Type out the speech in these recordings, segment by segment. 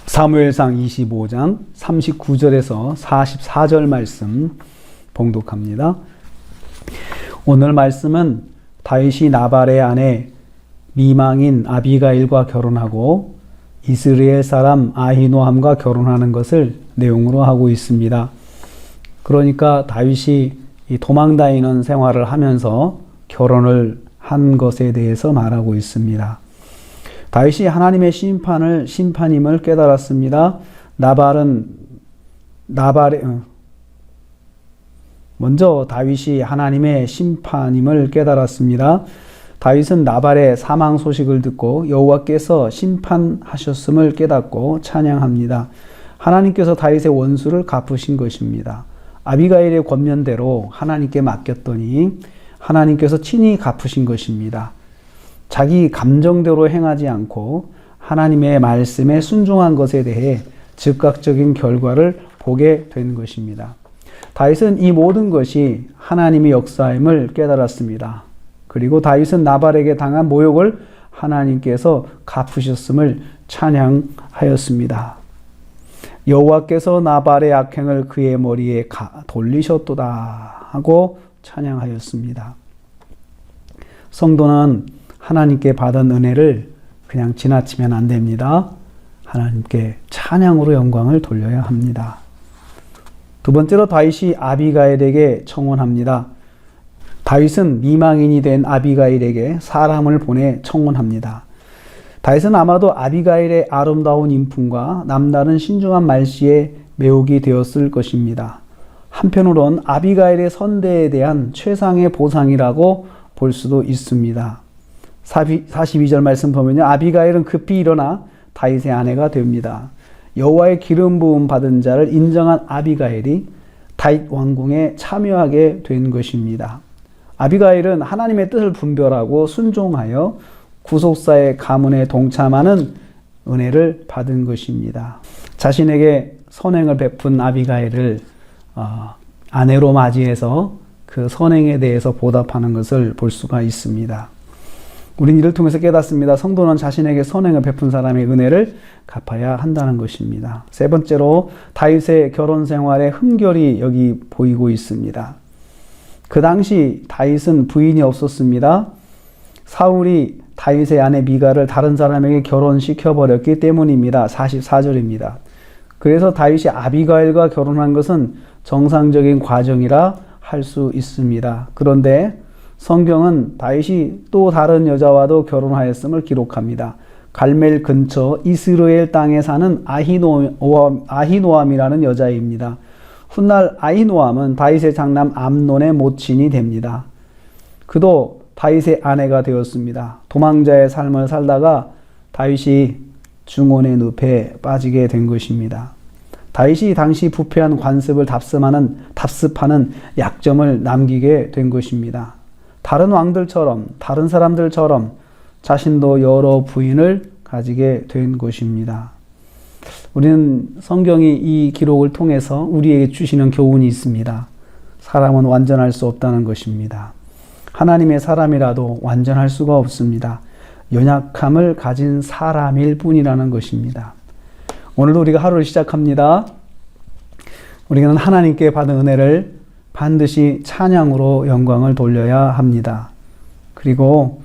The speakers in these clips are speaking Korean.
사무엘상 25장 39절에서 44절 말씀 봉독합니다. 오늘 말씀은 다윗이 나발의 아내 미망인 아비가일과 결혼하고 이스라엘 사람 아히노함과 결혼하는 것을 내용으로 하고 있습니다. 그러니까 다윗이 이 도망다니는 생활을 하면서 결혼을 한 것에 대해서 말하고 있습니다. 다윗이 하나님의 심판임을 깨달았습니다. 먼저 다윗이 하나님의 심판임을 깨달았습니다. 다윗은 나발의 사망 소식을 듣고 여호와께서 심판하셨음을 깨닫고 찬양합니다. 하나님께서 다윗의 원수를 갚으신 것입니다. 아비가일의 권면대로 하나님께 맡겼더니 하나님께서 친히 갚으신 것입니다. 자기 감정대로 행하지 않고 하나님의 말씀에 순종한 것에 대해 즉각적인 결과를 보게 된 것입니다. 다윗은 이 모든 것이 하나님의 역사임을 깨달았습니다. 그리고 다윗은 나발에게 당한 모욕을 하나님께서 갚으셨음을 찬양하였습니다. 여호와께서 나발의 악행을 그의 머리에 돌리셨도다 하고 찬양하였습니다. 성도는 하나님께 받은 은혜를 그냥 지나치면 안 됩니다. 하나님께 찬양으로 영광을 돌려야 합니다. 두 번째로 다윗이 아비가일에게 청혼합니다. 다윗은 미망인이 된 아비가일에게 사람을 보내 청혼합니다. 다윗은 아마도 아비가일의 아름다운 인품과 남다른 신중한 말씨에 매혹이 되었을 것입니다. 한편으론 아비가일의 선대에 대한 최상의 보상이라고 볼 수도 있습니다. 42절 말씀 보면요, 아비가일은 급히 일어나 다윗의 아내가 됩니다. 여호와의 기름 부음 받은 자를 인정한 아비가일이 다윗 왕궁에 참여하게 된 것입니다. 아비가일은 하나님의 뜻을 분별하고 순종하여 구속사의 가문에 동참하는 은혜를 받은 것입니다. 자신에게 선행을 베푼 아비가일을 아내로 맞이해서 그 선행에 대해서 보답하는 것을 볼 수가 있습니다. 우린 이를 통해서 깨닫습니다. 성도는 자신에게 선행을 베푼 사람의 은혜를 갚아야 한다는 것입니다. 세 번째로 다윗의 결혼 생활에 흠결이 여기 보이고 있습니다. 그 당시 다윗은 부인이 없었습니다. 사울이 다윗의 아내 미갈을 다른 사람에게 결혼시켜버렸기 때문입니다. 44절입니다. 그래서 다윗이 아비가일과 결혼한 것은 정상적인 과정이라 할 수 있습니다. 그런데 성경은 다윗이 또 다른 여자와도 결혼하였음을 기록합니다. 갈멜 근처 이스라엘 땅에 사는 아히노암이라는 여자입니다. 훗날 아히노암은 다윗의 장남 암논의 모친이 됩니다. 그도 다윗의 아내가 되었습니다. 도망자의 삶을 살다가 다윗이 중혼의 늪에 빠지게 된 것입니다. 다윗이 당시 부패한 관습을 답습하는 약점을 남기게 된 것입니다. 다른 왕들처럼, 다른 사람들처럼 자신도 여러 부인을 가지게 된 것입니다. 우리는 성경이 이 기록을 통해서 우리에게 주시는 교훈이 있습니다. 사람은 완전할 수 없다는 것입니다. 하나님의 사람이라도 완전할 수가 없습니다. 연약함을 가진 사람일 뿐이라는 것입니다. 오늘도 우리가 하루를 시작합니다. 우리는 하나님께 받은 은혜를 반드시 찬양으로 영광을 돌려야 합니다. 그리고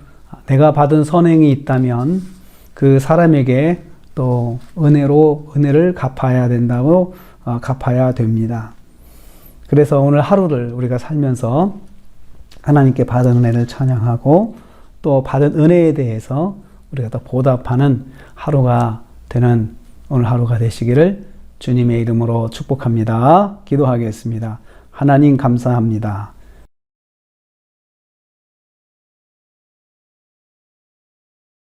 내가 받은 선행이 있다면 그 사람에게 또 은혜를 갚아야 된다고 갚아야 됩니다. 그래서 오늘 하루를 우리가 살면서 하나님께 받은 은혜를 찬양하고 또 받은 은혜에 대해서 우리가 또 보답하는 하루가 되는 오늘 하루가 되시기를 주님의 이름으로 축복합니다. 기도하겠습니다. 하나님 감사합니다.